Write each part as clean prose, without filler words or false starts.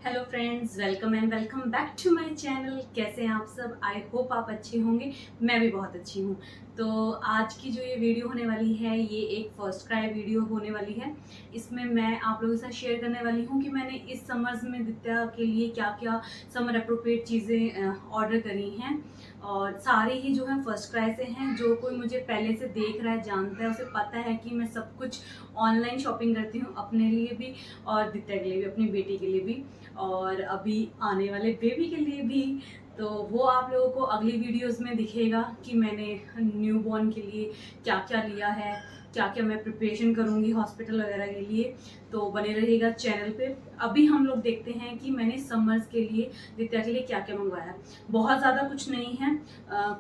Hello friends, welcome and welcome back to my channel. कैसे हैं आप सब? आई होप आप अच्छे होंगे। मैं भी बहुत अच्छी हूँ। तो आज की जो ये वीडियो होने वाली है, ये एक फर्स्ट क्राई वीडियो होने वाली है। इसमें मैं आप लोगों के साथ शेयर करने वाली हूँ कि मैंने इस समर्स में दित्या के लिए क्या क्या समर अप्रोप्रिएट चीज़ें ऑर्डर करी हैं। और सारे ही जो है फर्स्ट क्राई से हैं। जो कोई मुझे पहले से देख रहा है, जानता है, उसे पता है कि मैं सब कुछ ऑनलाइन शॉपिंग करती हूँ, अपने लिए भी और दित्या के लिए भी, अपनी बेटी के लिए भी, और अभी आने वाले बेबी के लिए भी। तो वो आप लोगों को अगली वीडियोस में दिखेगा कि मैंने न्यू बॉर्न के लिए क्या क्या लिया है, क्या क्या मैं प्रिपरेशन करूँगी हॉस्पिटल वगैरह के लिए। तो बने रहिएगा चैनल पे। अभी हम लोग देखते हैं कि मैंने समर्स के लिए, दित्या के लिए क्या क्या मंगवाया है। बहुत ज़्यादा कुछ नहीं है।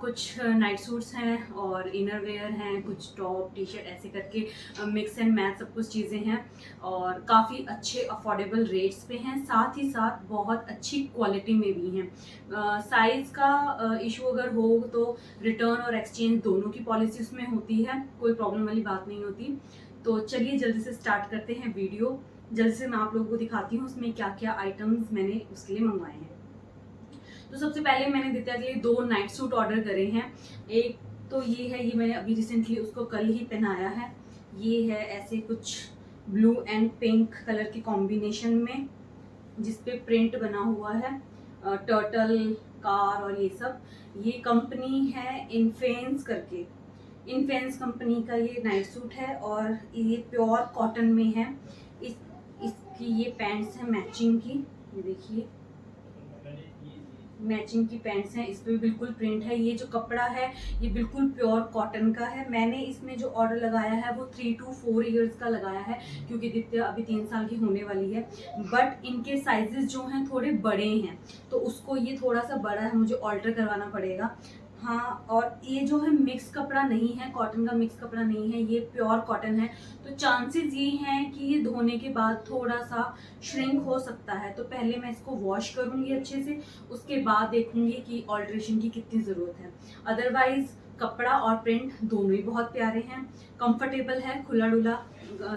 कुछ नाइट सूट्स हैं और इनर वेयर हैं, कुछ टॉप टी शर्ट ऐसे करके मिक्स एंड मैच सब कुछ चीज़ें हैं। और काफ़ी अच्छे अफोर्डेबल रेट्स पे हैं, साथ ही साथ बहुत अच्छी क्वालिटी में भी हैं। साइज़ का इशू अगर हो तो रिटर्न और एक्सचेंज दोनों की पॉलिसी उसमें होती है, कोई प्रॉब्लम वाली बात नहीं होती। तो चलिए जल्दी से स्टार्ट करते हैं वीडियो। जल्दी से मैं आप लोगों को दिखाती हूँ उसमें क्या क्या आइटम्स मैंने उसके लिए मंगवाए हैं। तो सबसे पहले मैंने दित्या के लिए 2 नाइट सूट ऑर्डर करे हैं। एक तो ये है, ये मैंने अभी रिसेंटली उसको कल ही पहनाया है। ये है ऐसे कुछ ब्लू एंड पिंक कलर के कॉम्बिनेशन में, जिसपे प्रिंट बना हुआ है, टर्टल, कार और ये सब। ये कंपनी है इनफेंस करके, इनफेंस कंपनी का ये नाइट सूट है और ये प्योर कॉटन में है। इस इसकी ये पैंट्स है मैचिंग की, ये देखिए मैचिंग की पैंट्स हैं। इस पे भी बिल्कुल प्रिंट है। ये जो कपड़ा है ये बिल्कुल प्योर कॉटन का है। मैंने इसमें जो ऑर्डर लगाया है वो 3 to 4 इयर्स का लगाया है, क्योंकि दित्या अभी 3 साल की होने वाली है। बट इनके साइजेस जो हैं थोड़े बड़े हैं, तो उसको ये थोड़ा सा बड़ा है, मुझे ऑल्टर करवाना पड़ेगा। हाँ, और ये जो है मिक्स कपड़ा नहीं है, कॉटन का मिक्स कपड़ा नहीं है, ये प्योर कॉटन है। तो चांसेस ये हैं कि ये धोने के बाद थोड़ा सा श्रिंक हो सकता है। तो पहले मैं इसको वॉश करूँगी अच्छे से, उसके बाद देखूंगी कि ऑल्ट्रेशन की कितनी ज़रूरत है। अदरवाइज कपड़ा और प्रिंट दोनों ही बहुत प्यारे हैं, कंफर्टेबल है, खुला डुला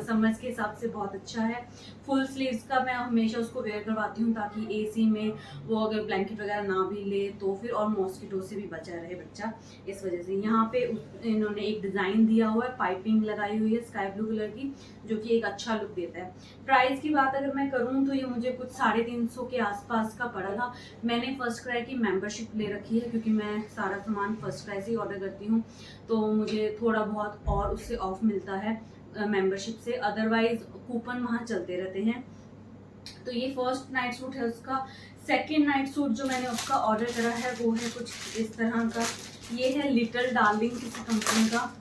समर्स के हिसाब से बहुत अच्छा है। फुल स्लीव्स का मैं हमेशा उसको वेयर करवाती हूँ, ताकि एसी में वो अगर ब्लैंकेट वगैरह ना भी ले तो फिर, और मॉस्किटो से भी बचा रहे बच्चा। इस वजह से यहाँ पे इन्होंने एक डिज़ाइन दिया हुआ है, पाइपिंग लगाई हुई है स्काई ब्लू कलर की, जो कि एक अच्छा लुक देता है। प्राइस की बात अगर मैं करूँ तो ये मुझे कुछ 350 के आसपास का पड़ा था। मैंने फर्स्ट क्राई की मेंबरशिप ले रखी है, क्योंकि मैं सारा सामान फर्स्ट क्राई से ही ऑर्डर करती हूँ, तो मुझे थोड़ा बहुत और उससे ऑफ मिलता है मेंबरशिप से। अदरवाइज कूपन वहाँ चलते रहते हैं। तो ये फर्स्ट नाइट सूट है उसका। सेकेंड नाइट सूट जो मैंने उसका ऑर्डर करा है वो है कुछ इस तरह का। ये है लिटिल डार्लिंग किसी कंपनी का।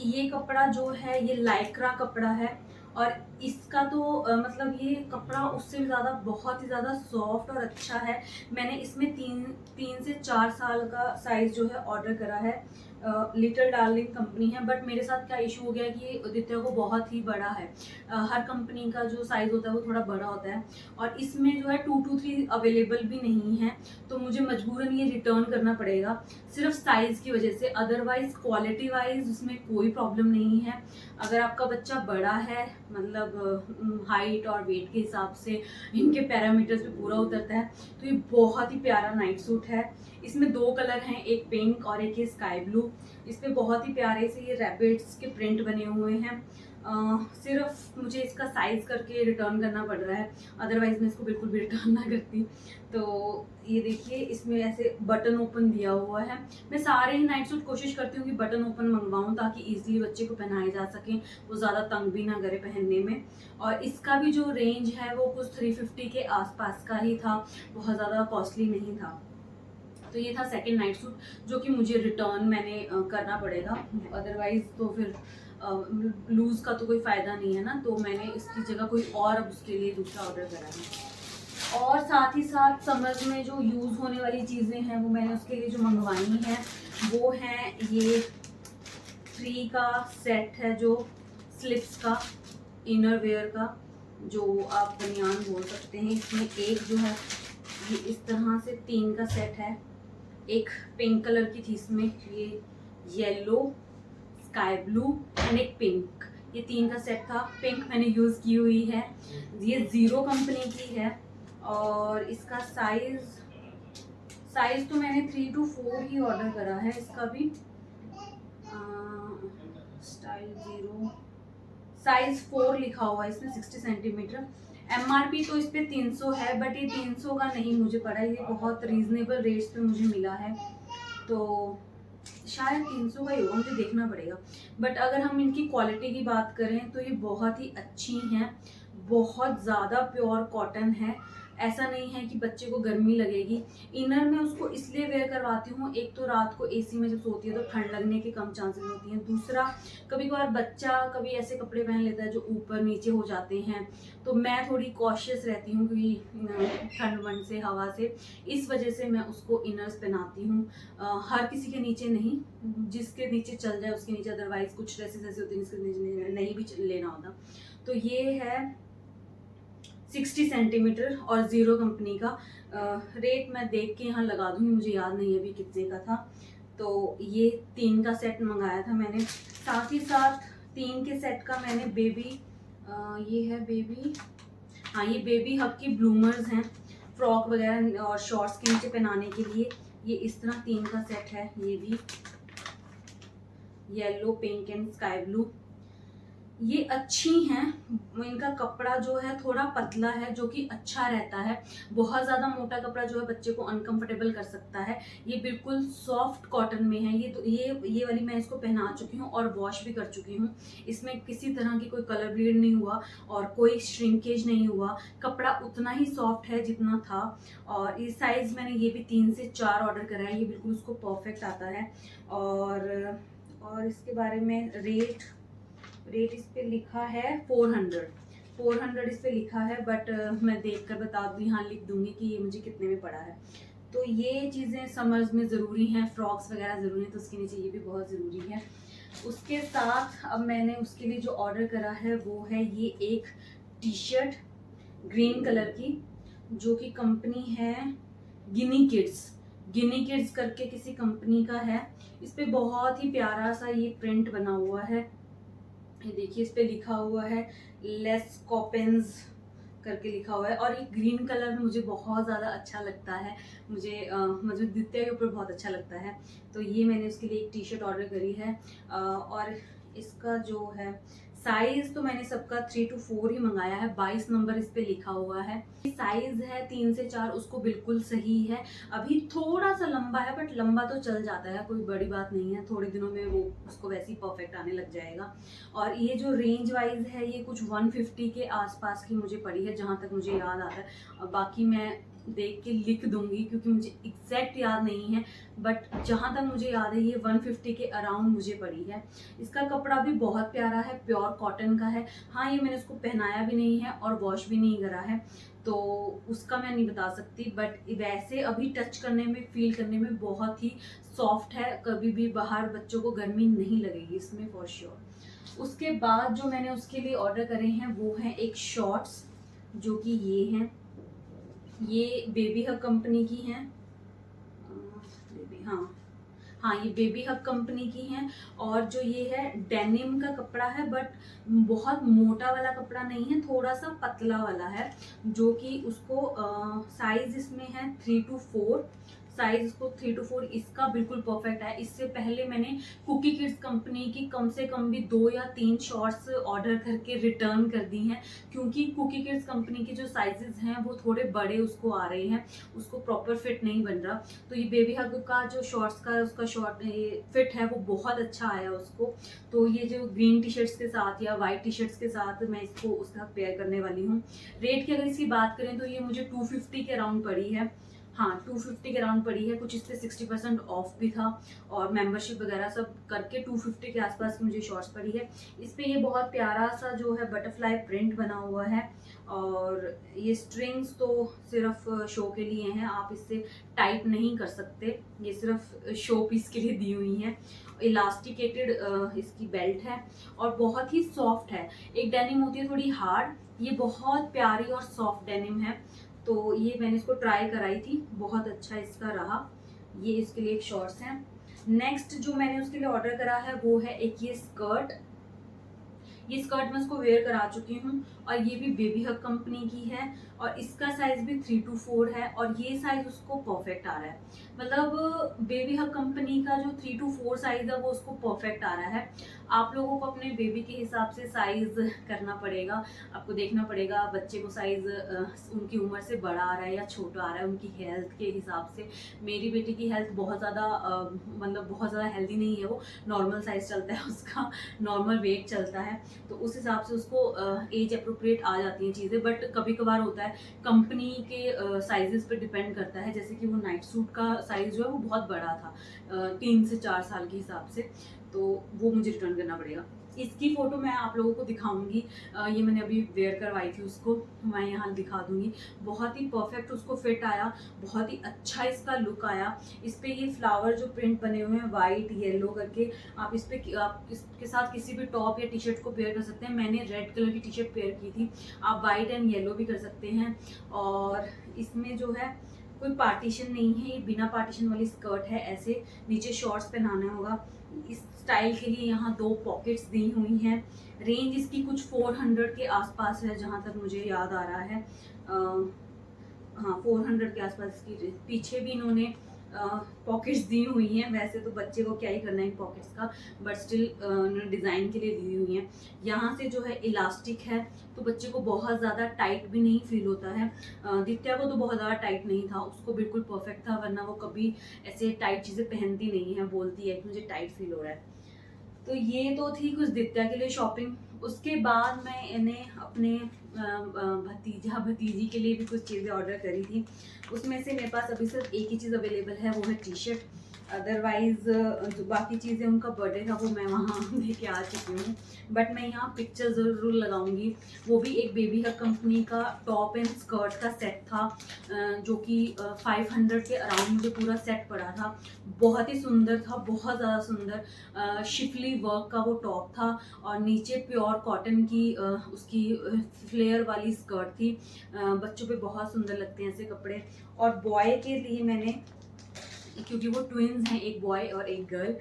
ये कपड़ा जो है ये लाइक्रा कपड़ा है, और इसका तो मतलब ये कपड़ा उससे भी ज़्यादा, बहुत ही ज़्यादा सॉफ्ट और अच्छा है। मैंने इसमें तीन से 4 साल का साइज़ जो है ऑर्डर करा है। लिटिल डार्लिंग कंपनी है, बट मेरे साथ क्या इशू हो गया कि दित्या को बहुत ही बड़ा है। हर कंपनी का जो साइज़ होता है वो थोड़ा बड़ा होता है, और इसमें जो है 2 to 3 अवेलेबल भी नहीं है। तो मुझे मजबूरन ये रिटर्न करना पड़ेगा, सिर्फ साइज़ की वजह से। अदरवाइज क्वालिटी वाइज उसमें कोई प्रॉब्लम नहीं है। अगर आपका बच्चा बड़ा है, मतलब हाइट और वेट के हिसाब से इनके पैरामीटर्स पे पूरा उतरता है, तो ये बहुत ही प्यारा नाइट सूट है। इसमें 2 कलर हैं, एक पिंक और एक स्काई ब्लू। इस पे बहुत ही प्यारे से ये रैबिट्स के प्रिंट बने हुए हैं। सिर्फ मुझे इसका साइज़ करके रिटर्न करना पड़ रहा है, अदरवाइज मैं इसको बिल्कुल भी रिटर्न ना करती। तो ये देखिए, इसमें ऐसे बटन ओपन दिया हुआ है। मैं सारे ही नाइट सूट कोशिश करती हूँ कि बटन ओपन मंगवाऊँ, ताकि ईजिली बच्चे को पहनाए जा सकें, वो ज़्यादा तंग भी ना करे पहनने में। और इसका भी जो रेंज है वो कुछ 350 के आसपास का ही था, बहुत ज़्यादा कॉस्टली नहीं था। तो ये था सेकंड नाइट सूट, जो कि मुझे रिटर्न मैंने करना पड़ेगा, अदरवाइज तो फिर लूज़ का तो कोई फ़ायदा नहीं है ना। तो मैंने इसकी जगह कोई और अब उसके लिए दूसरा ऑर्डर करा है। और साथ ही साथ समर्स में जो यूज़ होने वाली चीज़ें हैं वो मैंने उसके लिए जो मंगवाई हैं वो हैं, ये 3 का सेट है, जो स्लिप्स का, इनर वेयर का, जो आप बनियान बोल सकते हैं। इसमें एक जो है ये इस तरह से 3 का सेट है। एक पिंक कलर की थी इसमें, ये येलो, स्काई ब्लू एंड एक पिंक। ये 3 का सेट था। पिंक मैंने यूज़ की हुई है, ये ज़ीरो कंपनी की है और इसका साइज़ तो मैंने 3 to 4 ही ऑर्डर करा है। इसका भी स्टाइल ज़ीरो, साइज़ 4 लिखा हुआ है इसमें, 60 सेंटीमीटर। MRP तो इस पे 300 है, बट ये 300 का नहीं मुझे पड़ा, ये बहुत रीजनेबल रेट्स पे मुझे मिला है, तो शायद 300 का ही होगा, मुझे देखना पड़ेगा। बट अगर हम इनकी क्वालिटी की बात करें तो ये बहुत ही अच्छी हैं, बहुत ज़्यादा प्योर कॉटन है। ऐसा नहीं है कि बच्चे को गर्मी लगेगी। इनर में उसको इसलिए वेयर करवाती हूँ, एक तो रात को एसी में जब सोती है तो ठंड लगने के कम चांसेस होती हैं, दूसरा कभी कभार बच्चा कभी ऐसे कपड़े पहन लेता है जो ऊपर नीचे हो जाते हैं, तो मैं थोड़ी कॉशियस रहती हूँ क्योंकि ठंड वंड से, हवा से, इस वजह से मैं उसको इनर्स पहनाती हूँ। हर किसी के नीचे नहीं, जिसके नीचे चल जाए उसके नीचे, अदरवाइज कुछ ड्रेसेस ऐसे होते हैं जिसके नीचे नहीं भी लेना होता। तो ये है 60 सेंटीमीटर और ज़ीरो कंपनी का। रेट मैं देख के यहाँ लगा दूँगी, मुझे याद नहीं अभी कितने का था। तो ये 3 का सेट मंगाया था मैंने, साथ ही साथ 3 के सेट का मैंने बेबी, ये है बेबी, हाँ ये बेबी हग की ब्लूमर्स हैं, फ्रॉक वगैरह और शॉर्ट्स के नीचे पहनाने के लिए। ये इस तरह 3 का सेट है, ये भी yellow, pink and sky blue. ये अच्छी हैं, इनका कपड़ा जो है थोड़ा पतला है जो कि अच्छा रहता है। बहुत ज़्यादा मोटा कपड़ा जो है बच्चे को अनकंफर्टेबल कर सकता है। ये बिल्कुल सॉफ्ट कॉटन में है। ये वाली मैं इसको पहना चुकी हूँ और वॉश भी कर चुकी हूँ। इसमें किसी तरह की कोई कलर ब्लीड नहीं हुआ और कोई श्रिंकेज नहीं हुआ। कपड़ा उतना ही सॉफ्ट है जितना था। और ये साइज़ मैंने ये भी 3 से 4 ऑर्डर करा है, ये बिल्कुल उसको परफेक्ट आता है। और इसके बारे में रेट इस पे लिखा है 400 इस पे लिखा है, बट मैं देख कर बता दूँ, यहाँ लिख दूंगी कि ये मुझे कितने में पड़ा है। तो ये चीज़ें समर्स में ज़रूरी हैं, फ्रॉक्स वगैरह ज़रूरी हैं, तो उसके नीचे ये भी बहुत ज़रूरी है। उसके साथ अब मैंने उसके लिए जो ऑर्डर करा है वो है ये एक टी शर्ट ग्रीन कलर की, जो कि कंपनी है गिनी किड्स करके किसी कंपनी का है। इस पे बहुत ही प्यारा सा ये प्रिंट बना हुआ है, ये देखिए, इस पे लिखा हुआ है लेस कॉपेंस करके लिखा हुआ है, और ये ग्रीन कलर मुझे बहुत ज़्यादा अच्छा लगता है, मुझे दिखते के ऊपर बहुत अच्छा लगता है। तो ये मैंने उसके लिए एक टी शर्ट ऑर्डर करी है। और इसका जो है साइज़ तो मैंने सबका 3 to 4 ही मंगाया है, 22 नंबर इस पे लिखा हुआ है। साइज़ है 3 से 4, उसको बिल्कुल सही है। अभी थोड़ा सा लंबा है, बट लंबा तो चल जाता है, कोई बड़ी बात नहीं है, थोड़े दिनों में वो उसको वैसे ही परफेक्ट आने लग जाएगा। और ये जो रेंज वाइज है ये कुछ 150 के आसपास की मुझे पड़ी है, जहाँ तक मुझे याद आता है। और बाकी मैं देख के लिख दूंगी क्योंकि मुझे एग्जैक्ट याद नहीं है, बट जहाँ तक मुझे याद है ये 150 के अराउंड मुझे पड़ी है। इसका कपड़ा भी बहुत प्यारा है, प्योर कॉटन का है। हाँ, ये मैंने उसको पहनाया भी नहीं है और वॉश भी नहीं करा है, तो उसका मैं नहीं बता सकती, बट वैसे अभी टच करने में, फील करने में बहुत ही सॉफ्ट है। कभी भी बाहर बच्चों को गर्मी नहीं लगेगी इसमें, फॉर श्योर। उसके बाद जो मैंने उसके लिए ऑर्डर करे हैं वो हैं एक शॉर्ट्स, जो कि ये हैं, ये बेबी हग कंपनी की हैं। हाँ, ये बेबी हग कंपनी की हैं। और जो ये है डेनिम का कपड़ा है, बट बहुत मोटा वाला कपड़ा नहीं है, थोड़ा सा पतला वाला है, जो कि उसको साइज इसमें है 3 to 4, साइज इसको 3 to 4 इसका बिल्कुल परफेक्ट है। इससे पहले मैंने कुकी किड्स कंपनी की कम से कम भी 2 या 3 शॉर्ट्स ऑर्डर करके रिटर्न कर दी हैं, क्योंकि कुकी किड्स कंपनी के जो साइजेस हैं वो थोड़े बड़े उसको आ रहे हैं, उसको प्रॉपर फिट नहीं बन रहा। तो ये बेबी हग का जो शॉर्ट्स का उसका शॉर्ट फिट है वो बहुत अच्छा आया उसको। तो ये जो ग्रीन टी शर्ट्स के साथ या वाइट टी शर्ट्स के साथ मैं इसको उसका पेयर करने वाली हूँ। रेट की अगर इसकी बात करें तो ये मुझे 250 के अराउंड पड़ी है। हाँ, 250 के अराउंड पड़ी है। कुछ इस पर 60% ऑफ भी था और मेंबरशिप वगैरह सब करके 250 के आसपास की मुझे शॉर्ट्स पड़ी है। इस पे ये बहुत प्यारा सा जो है बटरफ्लाई प्रिंट बना हुआ है, और ये स्ट्रिंग्स तो सिर्फ शो के लिए हैं, आप इससे टाइट नहीं कर सकते, ये सिर्फ शो पीस के लिए दी हुई हैं। इलास्टिकेटेड इसकी बेल्ट है और बहुत ही सॉफ्ट है। एक डेनिम होती है थोड़ी हार्ड, ये बहुत प्यारी और सॉफ्ट डेनिम है। तो ये मैंने इसको ट्राई कराई थी, बहुत अच्छा इसका रहा। ये इसके लिए एक शॉर्ट्स हैं। नेक्स्ट जो मैंने उसके लिए ऑर्डर करा है वो है एक ये स्कर्ट। ये स्कर्ट मैं उसको वेयर करा चुकी हूँ और ये भी बेबी हग कंपनी की है और इसका साइज भी 3 to 4 है और ये साइज उसको परफेक्ट आ रहा है। मतलब बेबी हग कंपनी का जो 3 to 4 साइज है वो उसको परफेक्ट आ रहा है। आप लोगों को अपने बेबी के हिसाब से साइज करना पड़ेगा, आपको देखना पड़ेगा बच्चे को साइज उनकी उम्र से बड़ा आ रहा है या छोटा आ रहा है, उनकी हेल्थ के हिसाब से। मेरी बेटी की हेल्थ बहुत ज़्यादा मतलब बहुत ज़्यादा हेल्दी नहीं है, वो नॉर्मल साइज चलता है उसका, नॉर्मल वेट चलता है, तो उस हिसाब से उसको एज अप्रोप्रिएट आ जाती हैं चीज़ें। बट कभी कभार होता है कंपनी के साइजेस पे डिपेंड करता है, जैसे कि वो नाइट सूट का साइज जो है वो बहुत बड़ा था 3 से 4 साल के हिसाब से, तो वो मुझे रिटर्न करना पड़ेगा। इसकी फ़ोटो मैं आप लोगों को दिखाऊंगी, ये मैंने अभी वेयर करवाई थी उसको, मैं यहाँ दिखा दूंगी। बहुत ही परफेक्ट उसको फिट आया, बहुत ही अच्छा इसका लुक आया। इस पे ये फ्लावर जो प्रिंट बने हुए हैं वाइट येलो करके, आप इस पे आप इसके साथ किसी भी टॉप या टी शर्ट को पेयर कर सकते हैं। मैंने रेड कलर की टी शर्ट पेयर की थी, आप वाइट एंड येलो भी कर सकते हैं। और इसमें जो है कोई पार्टीशन नहीं है, ये बिना पार्टीशन वाली स्कर्ट है, ऐसे नीचे शॉर्ट्स पहनाना होगा। इस स्टाइल के लिए यहाँ 2 पॉकेट्स दी हुई हैं। रेंज इसकी कुछ 400 के आसपास है जहाँ तक मुझे याद आ रहा है। हाँ 400 के आसपास की। पीछे भी इन्होंने पॉकेट्स दी हुई हैं, वैसे तो बच्चे को क्या ही करना है इन पॉकेट्स का, बट स्टिल उन्होंने डिज़ाइन के लिए दी हुई हैं। यहाँ से जो है इलास्टिक है तो बच्चे को बहुत ज़्यादा टाइट भी नहीं फील होता है। दित्या को तो बहुत ज़्यादा टाइट नहीं था, उसको बिल्कुल परफेक्ट था, वरना वो कभी ऐसे टाइट चीज़ें पहनती नहीं है, बोलती है कि मुझे टाइट फील हो रहा है। तो ये तो थी कुछ दित्या के लिए शॉपिंग। उसके बाद मैं इन्हें अपने भतीजा भतीजी के लिए भी कुछ चीज़ें ऑर्डर करी थी। उसमें से मेरे पास अभी सिर्फ एक ही चीज़ अवेलेबल है, वो है टी शर्ट। अदरवाइज जो बाकी चीज़ें उनका बर्थडे था वो मैं वहाँ लेके आ चुकी हूँ, बट मैं यहाँ पिक्चर ज़रूर लगाऊंगी। वो भी एक बेबी हग कंपनी का टॉप एंड स्कर्ट का सेट था, जो कि 500 के अराउंड मुझे पूरा सेट पड़ा था। बहुत ही सुंदर था, बहुत ज़्यादा सुंदर। शिफली वर्क का वो टॉप था और नीचे प्योर कॉटन की उसकी फ्लेयर वाली स्कर्ट थी। बच्चों पे बहुत सुंदर लगते हैं ऐसे कपड़े। और बॉय के लिए मैंने, क्योंकि वो ट्विन्स हैं, एक बॉय और एक गर्ल,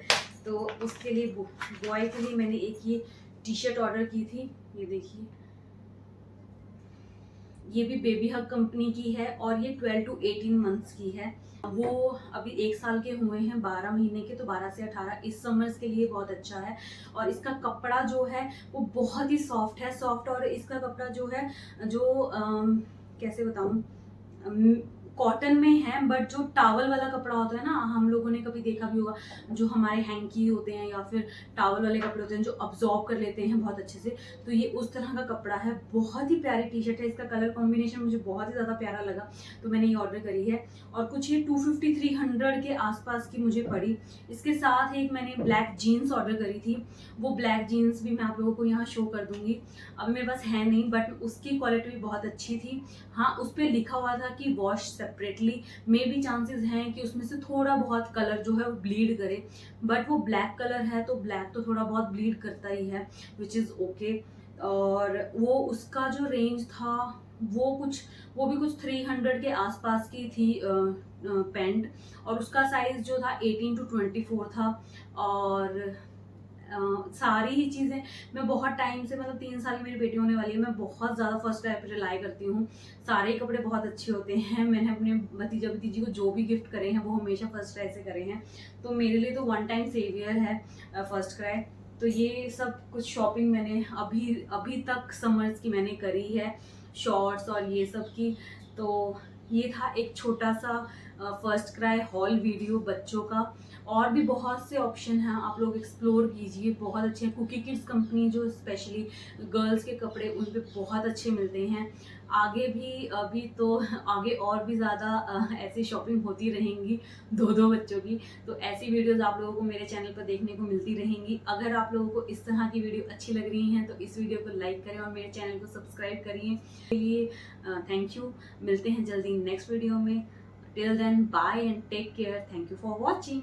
तो उसके लिए बॉय के लिए मैंने एक ये टी शर्ट ऑर्डर की थी। ये देखिए, ये भी बेबी हग कंपनी की है और ये 12 to 18 मंथ्स की है। वो अभी 1 साल के हुए हैं, 12 महीने के, तो 12 से 18 इस समर्स के लिए बहुत अच्छा है। और इसका कपड़ा जो है वो बहुत ही सॉफ्ट है, सॉफ्ट। और इसका कपड़ा जो है जो कैसे बताऊँ, कॉटन में है, बट जो टावल वाला कपड़ा होता है ना, हम लोगों ने कभी देखा भी होगा, जो हमारे हैंकी होते हैं या फिर टावल वाले कपड़े होते हैं जो अब्जॉर्ब कर लेते हैं बहुत अच्छे से, तो ये उस तरह का कपड़ा है। बहुत ही प्यारी टी शर्ट है, इसका कलर कॉम्बिनेशन मुझे बहुत ही ज़्यादा प्यारा लगा, तो मैंने ये ऑर्डर करी है। और कुछ ये 250-300 के आसपास की मुझे पड़ी। इसके साथ एक मैंने ब्लैक जीन्स ऑर्डर करी थी, वो ब्लैक जीन्स भी मैं आप लोगों को यहाँ शो कर दूंगी। अभी मेरे पास है नहीं, बट उसकी क्वालिटी भी बहुत अच्छी थी। हाँ, उस पर लिखा हुआ था कि वॉश सेपरेटली, मे भी चांसेस हैं कि उसमें से थोड़ा बहुत कलर जो है वो ब्लीड करे, बट वो ब्लैक कलर है तो ब्लैक तो थोड़ा बहुत ब्लीड करता ही है, विच इज़ ओके। और वो उसका जो रेंज था वो भी कुछ 300 के आसपास की थी पैंट, और उसका साइज जो था 18 to 24 था। और सारी ही चीज़ें मैं बहुत टाइम से, मतलब 3 साल की मेरी बेटी होने वाली है, मैं बहुत ज़्यादा फर्स्ट क्राई पर रिलाई करती हूँ। सारे कपड़े बहुत अच्छे होते हैं। मैंने अपने भतीजा भतीजी को जो भी गिफ्ट करे हैं वो हमेशा फर्स्ट क्राई से करे हैं, तो मेरे लिए तो वन टाइम सेवियर है फर्स्ट क्राई। तो ये सब कुछ शॉपिंग मैंने अभी तक समर्स की मैंने करी है, शॉर्ट्स और ये सब की। तो ये था एक छोटा सा फर्स्ट क्राई हॉल वीडियो बच्चों का। और भी बहुत से ऑप्शन हैं, आप लोग एक्सप्लोर कीजिए, बहुत अच्छे हैं। कुकी किड्स कंपनी जो स्पेशली गर्ल्स के कपड़े उन पे बहुत अच्छे मिलते हैं। आगे भी अभी तो आगे और भी ज़्यादा ऐसी शॉपिंग होती रहेंगी दो बच्चों की, तो ऐसी वीडियोस आप लोगों को मेरे चैनल पर देखने को मिलती रहेंगी। अगर आप लोगों को इस तरह की वीडियो अच्छी लग रही हैं तो इस वीडियो को लाइक करें और मेरे चैनल को सब्सक्राइब करिए। के लिए थैंक यू। मिलते हैं जल्दी नेक्स्ट वीडियो में। Till then bye and take care. Thank you for watching.